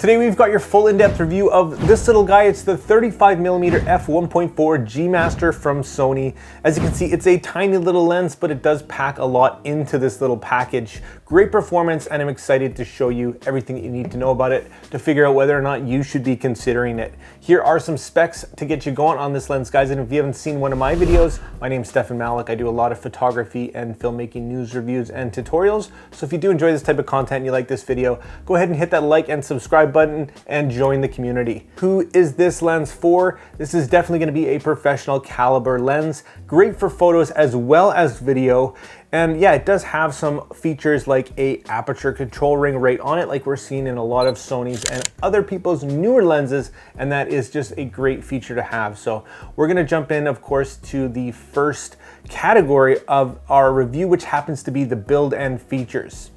Today we've got your full in-depth review of this little guy. It's the 35mm F1.4 G Master from Sony. As you can see, it's a tiny little lens, but it does pack a lot into this little package. Great performance, and I'm excited to show you everything you need to know about it to figure out whether or not you should be considering it. Here are some specs to get you going on this lens, guys, and if you haven't seen one of my videos, my name's Stefan Malloch. I do a lot of photography and filmmaking news reviews and tutorials, so if you do enjoy this type of content and you like this video, go ahead and hit that like and subscribe button and join the community. Who is this lens for? This is definitely going to be a professional caliber lens, great for photos as well as video. And yeah, it does have some features like a aperture control ring right on it, like we're seeing in a lot of Sony's and other people's newer lenses, and that is just a great feature to have. So we're gonna jump in, of course, to the first category of our review, which happens to be the build and features.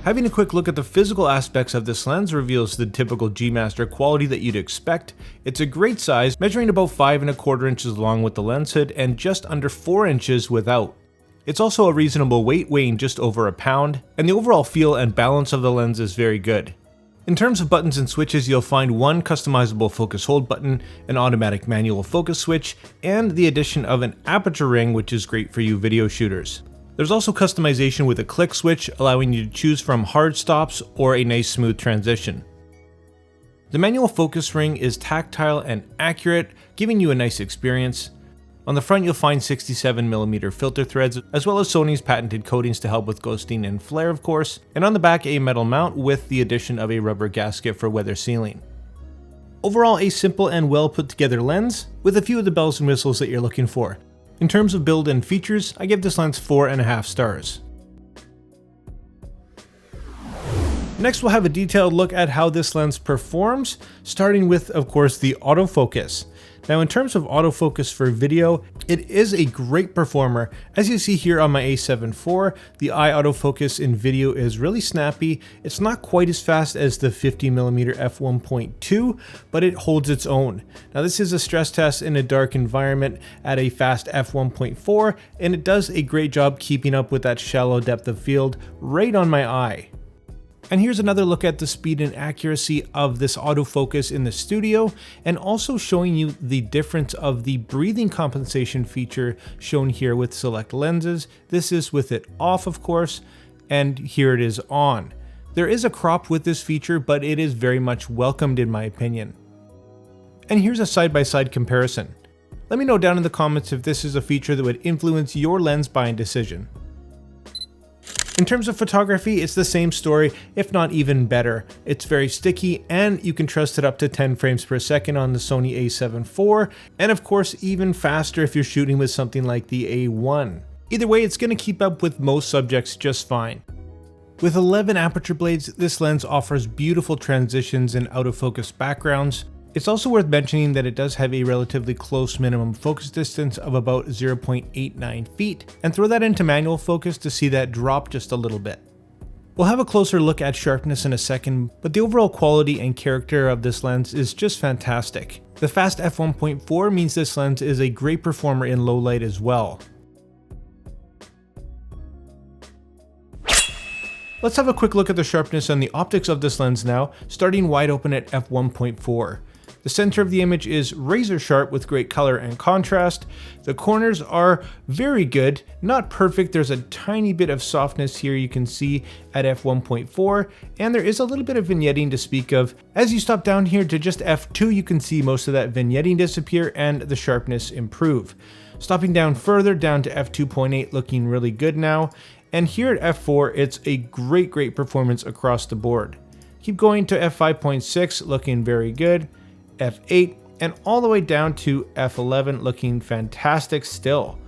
Having a quick look at the physical aspects of this lens reveals the typical G Master quality that you'd expect. It's a great size, measuring about 5¼ inches long with the lens hood and just under 4 inches without. It's also a reasonable weight, weighing just over a pound, and the overall feel and balance of the lens is very good. In terms of buttons and switches, you'll find one customizable focus hold button, an automatic manual focus switch, and the addition of an aperture ring, which is great for you video shooters. There's also customization with a click switch, allowing you to choose from hard stops or a nice smooth transition. The manual focus ring is tactile and accurate, giving you a nice experience. On the front, you'll find 67mm filter threads, as well as Sony's patented coatings to help with ghosting and flare, of course, and on the back, a metal mount with the addition of a rubber gasket for weather sealing. Overall, a simple and well put together lens, with a few of the bells and whistles that you're looking for. In terms of build and features, I give this lens 4.5 stars. Next, we'll have a detailed look at how this lens performs, starting with, of course, the autofocus. Now, in terms of autofocus for video, it is a great performer. As you see here on my A7 IV, the eye autofocus in video is really snappy. It's not quite as fast as the 50mm f1.2, but it holds its own. Now, this is a stress test in a dark environment at a fast f1.4, and it does a great job keeping up with that shallow depth of field right on my eye. And here's another look at the speed and accuracy of this autofocus in the studio, and also showing you the difference of the breathing compensation feature shown here with select lenses. This is with it off, of course, and here it is on. There is a crop with this feature, but it is very much welcomed in my opinion. And here's a side-by-side comparison. Let me know down in the comments if this is a feature that would influence your lens buying decision. In terms of photography, it's the same story, if not even better. It's very sticky, and you can trust it up to 10 frames per second on the Sony A7 IV, and of course even faster if you're shooting with something like the A1. Either way, it's going to keep up with most subjects just fine. With 11 aperture blades, this lens offers beautiful transitions and out-of-focus backgrounds. It's also worth mentioning that it does have a relatively close minimum focus distance of about 0.89 feet, and throw that into manual focus to see that drop just a little bit. We'll have a closer look at sharpness in a second, but the overall quality and character of this lens is just fantastic. The fast f1.4 means this lens is a great performer in low light as well. Let's have a quick look at the sharpness and the optics of this lens now, starting wide open at f1.4. The center of the image is razor sharp with great color and contrast. The corners are very good, not perfect. There's a tiny bit of softness here you can see at f1.4, and there is a little bit of vignetting to speak of. As you stop down here to just f2, you can see most of that vignetting disappear and the sharpness improve. Stopping down further, down to f2.8, looking really good now. And here at f4, it's a great performance across the board. Keep going to f5.6, looking very good. F8, and all the way down to F11, looking fantastic still.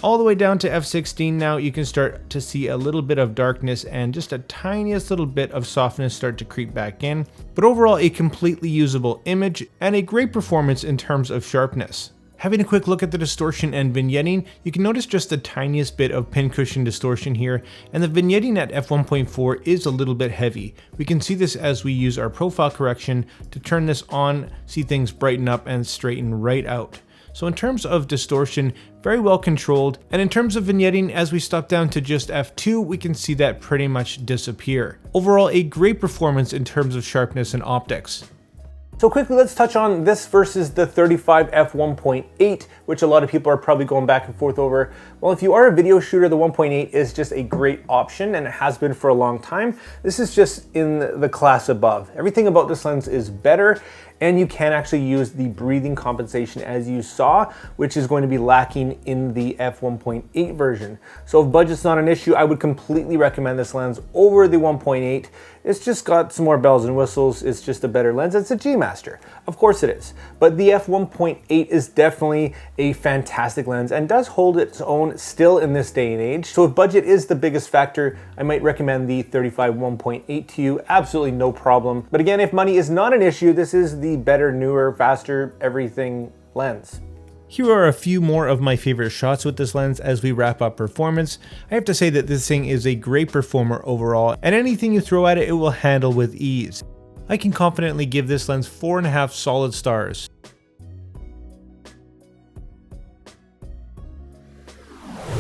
All the way down to F16 now, you can start to see a little bit of darkness and just a tiniest little bit of softness start to creep back in. But overall, a completely usable image and a great performance in terms of sharpness. Having a quick look at the distortion and vignetting, you can notice just the tiniest bit of pincushion distortion here, and the vignetting at f1.4 is a little bit heavy. We can see this as we use our profile correction to turn this on, see things brighten up and straighten right out. So in terms of distortion, very well controlled. And in terms of vignetting, as we stop down to just f2, we can see that pretty much disappear. Overall, a great performance in terms of sharpness and optics. So quickly, let's touch on this versus the 35 f1.8, which a lot of people are probably going back and forth over. Well, if you are a video shooter, the 1.8 is just a great option, and it has been for a long time. This is just in the class above. Everything about this lens is better, and you can actually use the breathing compensation as you saw, which is going to be lacking in the f1.8 version. So if budget's not an issue, I would completely recommend this lens over the 1.8. It's just got some more bells and whistles. It's just a better lens. It's a G Master. Of course it is. But the f1.8 is definitely a fantastic lens and does hold its own still in this day and age. So if budget is the biggest factor, I might recommend the 35 1.8 to you. Absolutely no problem. But again, if money is not an issue, this is the better, newer, faster, everything lens. Here are a few more of my favorite shots with this lens as we wrap up performance. I have to say that this thing is a great performer overall, and anything you throw at it, it will handle with ease. I can confidently give this lens 4.5 solid stars.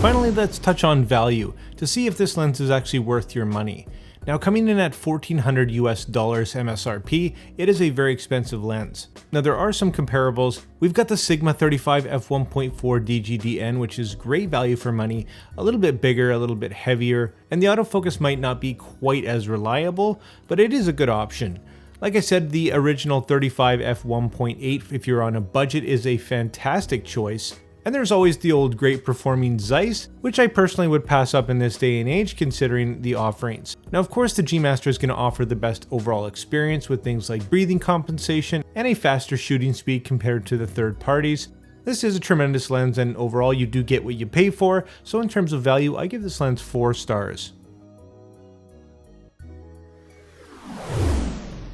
Finally, let's touch on value to see if this lens is actually worth your money. Now, coming in at $1,400 US MSRP, it is a very expensive lens. Now, there are some comparables. We've got the Sigma 35 f1.4 DGDN, which is great value for money, a little bit bigger, a little bit heavier, and the autofocus might not be quite as reliable, but it is a good option. Like I said, the original 35 f1.8, if you're on a budget, is a fantastic choice. And there's always the old great performing Zeiss, which I personally would pass up in this day and age considering the offerings. Now, of course, the G Master is going to offer the best overall experience with things like breathing compensation and a faster shooting speed compared to the third parties. This is a tremendous lens, and overall you do get what you pay for, so in terms of value, I give this lens 4 stars.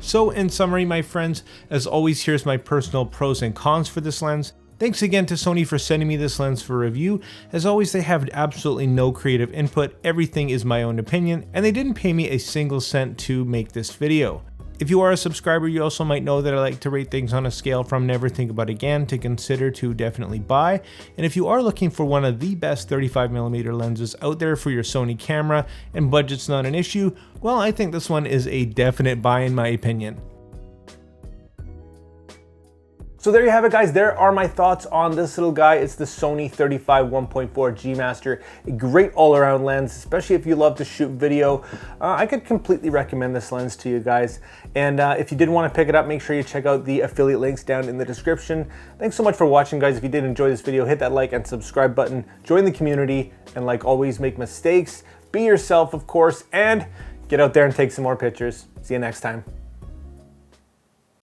So in summary, my friends, as always, here's my personal pros and cons for this lens. Thanks again to Sony for sending me this lens for review. As always, they have absolutely no creative input, everything is my own opinion, and they didn't pay me a single cent to make this video. If you are a subscriber, you also might know that I like to rate things on a scale from never think about again to consider to definitely buy. And if you are looking for one of the best 35mm lenses out there for your Sony camera and budget's not an issue, well, I think this one is a definite buy in my opinion. So there you have it, guys. There are my thoughts on this little guy. It's the Sony 35 1.4 G Master. A great all-around lens, especially if you love to shoot video. I could completely recommend this lens to you guys. And if you did want to pick it up, make sure you check out the affiliate links down in the description. Thanks so much for watching, guys. If you did enjoy this video, hit that like and subscribe button. Join the community. And like always, make mistakes. Be yourself, of course. And get out there and take some more pictures. See you next time.